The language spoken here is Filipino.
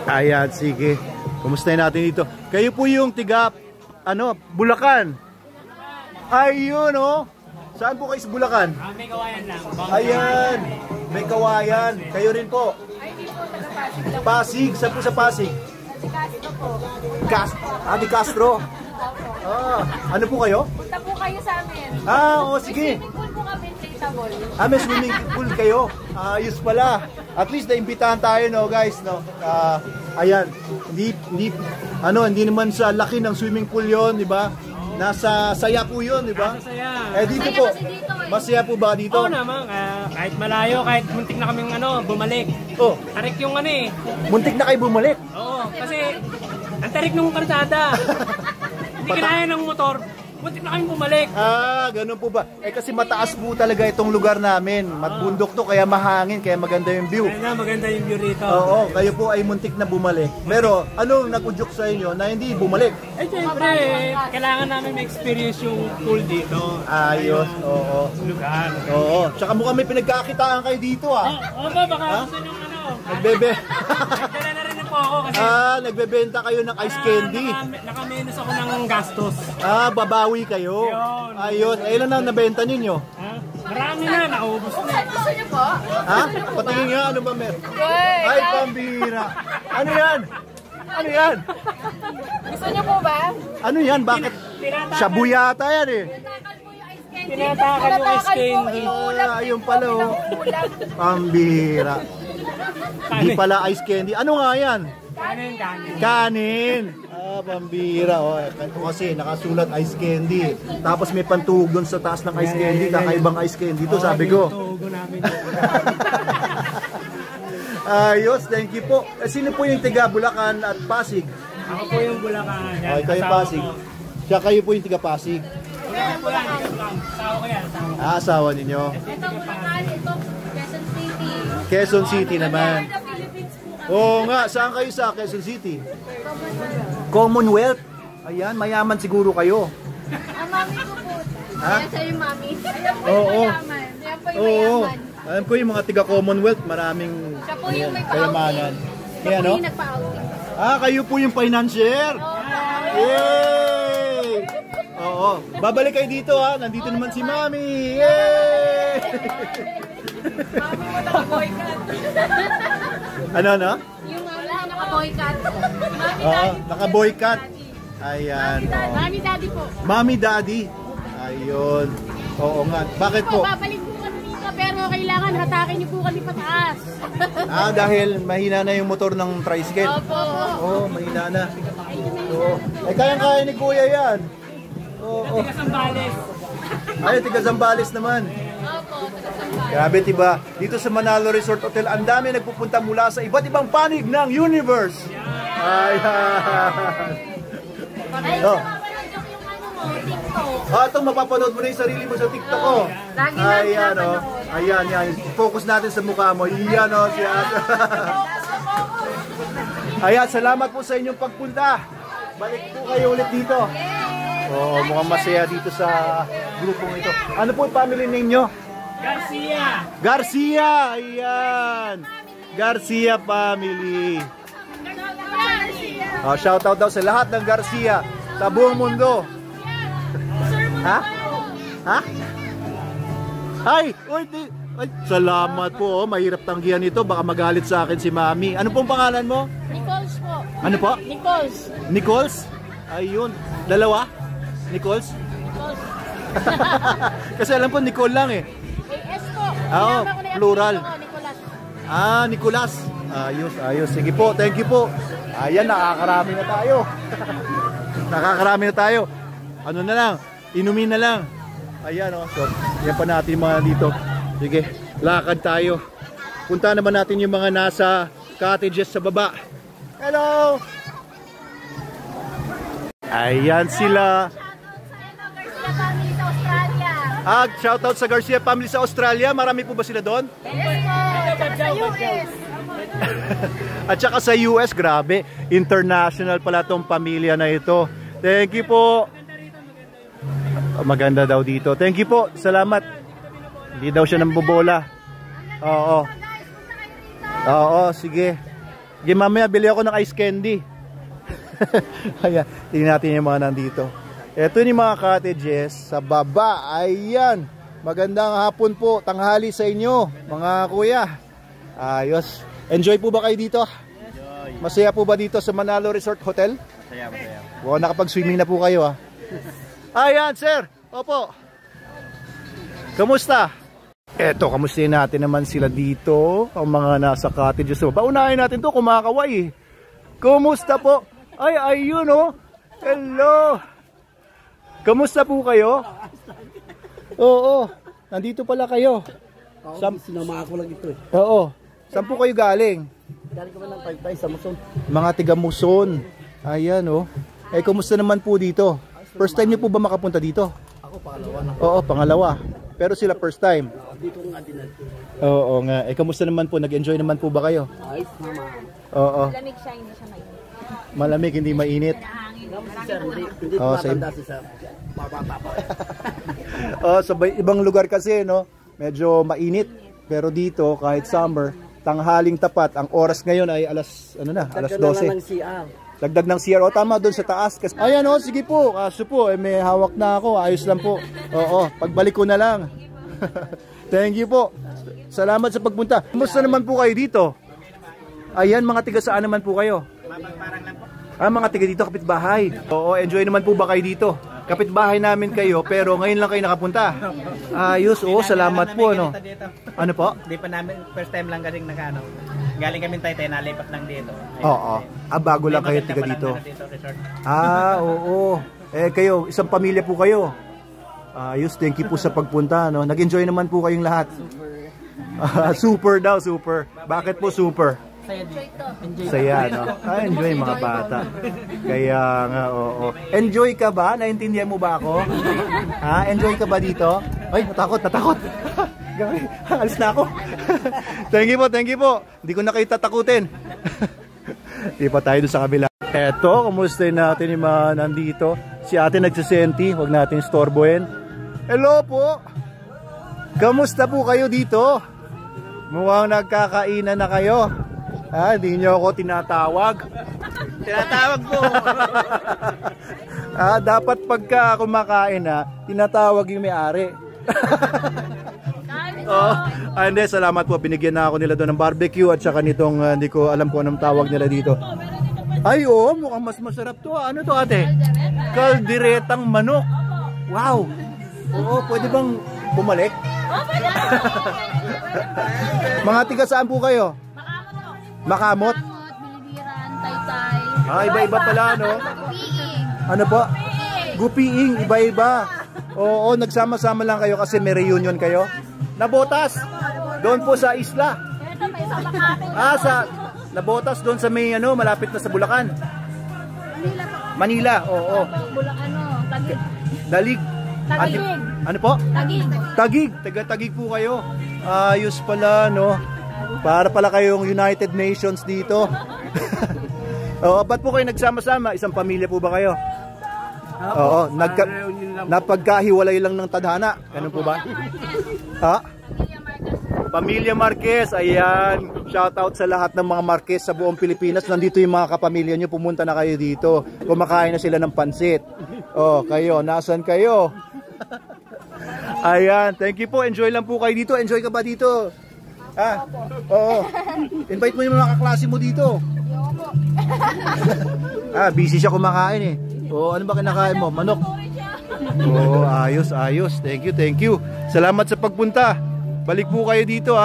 Ayan, sige. Kumustahin natin dito. Kayo po yung tiga, Bulacan. Ayun, oh. Saan po kayo sa Bulacan? May Kawayan lang. Ayan, may Kawayan. Kayo rin po. Ay, di po, taga-Pasig lang. Pasig, saan po sa Pasig? Si Castro po. Di Castro. Ano po kayo? Punta po kayo sa amin. Oo, sige. Swimming pool po kami, inflatable. May swimming pool kayo. Ayos pala. At least naimbitahan tayo, no, guys, no. Ayan, hindi naman sa laki ng swimming pool 'yon, di ba? Nasa saya po 'yon, di ba? Saya. Dito po. Masaya po ba dito? Oo naman, kahit malayo, kahit muntik na kaming bumalik. Oh, Tarik yung muntik na kayo bumalik. Oo, kasi ang tarik nung karsada. Hindi kinaya ng motor. Muntik na kaming bumalik. Ganun po ba? Kasi mataas po talaga itong lugar namin. Matbundok to, kaya mahangin, kaya maganda yung view. Kaya maganda yung view rito. Oo, kayo po ay muntik na bumalik. Pero anong nag-udyok sa inyo na hindi bumalik? Siyempre, kailangan namin ma-experience yung pool dito. Ayos, oo. Lugar. Oo, tsaka mukhang may pinagkakitaan kayo dito, Oo ba, baka gusto nyo Nagbebe. na rin po ako kasi nagbebenta kayo ng ice candy. Nakamenos ako ng gastos. Babawi kayo. Ayun, ilan na nabenta ninyo? Marami na, naubos na. Gusto niyo po? Patingin nga, ano ba meron? Good. Ay, pambira. Ano yan? Ano yan? Gusto niyo po ba? Ano yan? Bakit? Shabu yata yan eh. Tinatakal yung ice candy. Ayun pala, oh. Pambira. Hindi pala ice candy. Ano nga yan? Kanin. Pambira. Kasi nakasulat ice candy. Tapos may pantugod doon sa taas ng ice candy. Kakaibang ice candy to, sabi ko. Ayos, thank you po. Sino po yung tiga Bulacan at Pasig? Ako po yung Bulacan. Okay, kayo Pasig. Siya kayo po yung tiga Pasig. Asawa ko yan. Asawa ninyo. Ito Bulacan, ito Quezon City. Quezon City naman. Oo nga, saan kayo sa Quezon City? Commonwealth. Ayan, mayaman siguro kayo. Mami ko po. Ayan siya yung mami. Ayan po yung mayaman. Ayan po yung mayaman. Alam ko yung mga tiga Commonwealth, maraming Siya po yung may kayamanan. Siya po yung nagpa-outing. Kayo po yung financier. Yay! Oo. Babalik kayo dito ha. Nandito naman si Mami. Yay! Mami mo naka-boycott. Ano? Yung mami mo naka-boycott. Naka-boycott. Ayan. Mami daddy po. Mami daddy. Ayun. Oo nga. Bakit po? Babalik po kami dito pero kailangan hatakin niyo po kami pataas. Dahil mahina na yung motor ng tricycle. Opo. Mahina na. Oo. Kayang-kaya ni Kuya yan. Oo. Tiga Sambales. Tiga Zambales naman. Opo, taga-Sambales. Grabe, diba? Dito sa Manalo Resort Hotel, ang dami nagpupunta mula sa iba't ibang panig ng universe. Ayan. Ito, mapapanood mo na yung sarili mo sa TikTok ko. Ayan, Ayan. Focus natin sa mukha mo. Iyan, si Ate. Ayan, salamat po sa inyong pagpunta. Balik po kayo ulit dito. Mukhang masaya dito sa grupong ito. Ano po yung family name nyo? Garcia! Ayan! Garcia family. Shoutout daw sa lahat ng Garcia sa buong mundo. Ha? Ay, salamat po. Mahirap tanggihan ito. Baka magalit sa akin si Mami. Ano pong pangalan mo? Nichols po. Ano po? Nichols. Ayun. Dalawa? Nichols? Kasi alam po Nicole lang eh. S po. Plural. Nicolas. Nicolas. Ayos. Sige po, thank you po. Ayan, nakakarami na tayo. Ano na lang, inumin na lang. Ayan so, yan pa natin mga dito. Sige, lakad tayo. Punta naman natin yung mga nasa cottages sa baba. Hello! Ayan sila. Shoutout sa Garcia family sa Australia. Marami po ba sila doon? At saka sa US, grabe. International pala tong pamilya na ito. Thank you po. Maganda daw dito. Thank you po. Salamat. Hindi daw siya nambobola. Oo, sige. Sige, mamaya bili ako ng ice candy. Ayan, tingnan natin yung mga nandito. Ito yung mga cottages sa baba. Ayan, magandang hapon po, tanghali sa inyo mga kuya. Ayos. Enjoy po ba kayo dito? Masaya po ba dito sa Manalo Resort Hotel? Masaya. Wow, nakapag-swimming na po kayo ah. Ayan, sir. Opo. Kamusta? Eto, kamustahin natin naman sila dito. Ang mga nasa cottages. Paunahin natin to, kumakaway. Kumusta po? Ay, ayun oh. Hello. Kamusta po kayo? Oo. Nandito pala kayo. Sinama ako lang ito eh. Oo. Saan po kayo galing? Galing ko ng Taytay sa Muson. Mga tiga Muson. Ayan oh. Eh, kumusta naman po dito? First time niyo po ba makapunta dito? Ako pangalawa na. Oo, pangalawa. Pero sila first time. Dito nga din natin. Oo nga. Eh, kamusta naman po? Nag-enjoy naman po ba kayo? Ayos naman. Oo. Malamig siya, hindi siya mainit. Malamig, hindi mainit. Sir, hindi Oh, matanda si Sir. Mabata pa. Oh, sa ibang lugar kasi, no? Medyo mainit. Pero dito, kahit summer, tanghaling tapat. Ang oras ngayon ay alas 12. Dagdag ng CR. O, tama, doon sa taas. Ayan o, sige po. Kaso po, may hawak na ako. Ayos lang po. Oo, pagbalik ko na lang. Thank you po. Salamat sa pagpunta. Kumusta naman po kayo dito? Ayan, mga tiga saan naman po kayo? Mga tiga dito, kapitbahay. Oo, enjoy naman po ba kayo dito? Kapitbahay namin kayo, pero ngayon lang kayo nakapunta. Ayos, oo, salamat po. Ano? Ano po? Hindi pa namin, first time lang kasing nagano. Galing kami Taytay, nalipat lang dito. Oo. Bago lang kayo tiga dito. Oo. Eh kayo, isang pamilya po kayo. Ayos, thank you po sa pagpunta, no. Nag-enjoy naman po kayong lahat. Super daw, super. Bakit po super? Saya, no. Enjoy mga bata. Kaya nga, oo. Enjoy ka ba? Naintindihan mo ba ako? Enjoy ka ba dito? Ay, natakot. Alis na ako. Thank you po. Hindi ko na kayo tatakutin. Di pa tayo doon sa kabila. Eto, kumusta natin yung mga nandito. Si ate nagsisenti, huwag natin storbohin. Hello po. Kamusta po kayo dito? Mukhang nagkakainan na kayo. Hindi nyo ako tinatawag. Tinatawag po. Dapat pagka kumakain tinatawag yung may-ari. Hindi, salamat po. Binigyan na ako nila doon ng barbecue at saka nitong hindi ko alam kung anong tawag nila dito. Ay, oo, mukhang mas masarap to. Ano to, ate? Kalderetang manok. Wow. Oo, pwede bang bumalik? Mga tiga saan po kayo? Makamot. Bilibiran, Taytay. Iba-iba pala, no? Ano po? Gupiing, iba-iba. Oo, nagsama-sama lang kayo kasi may reunion kayo. Nabotas. Doon po sa isla. Nabotas doon sa may malapit na sa Bulacan. Manila, oo. Dalig. Tagig. Ano po? Tagig. Taga-Tagig po kayo. Ayos pala, no? Para pala kayong United Nations dito. Oo, ba't po kayo nagsama-sama? Isang pamilya po ba kayo? Oo, napagkahiwalay lang ng tadhana. Ganun po ba? Pamilya Marquez, ayan. Shoutout sa lahat ng mga Marquez sa buong Pilipinas. Nandito yung mga kapamilya nyo, pumunta na kayo dito. Kumakain na sila ng pansit. Kayo, nasan kayo? Ayan, thank you po. Enjoy lang po kayo dito. Enjoy ka ba dito? Oo. Invite mo yung mga kaklase mo dito. Busy siya kumakain eh. Ano ba kinakain mo? Manok? Ayos. Thank you. Salamat sa pagpunta. Balik po kayo dito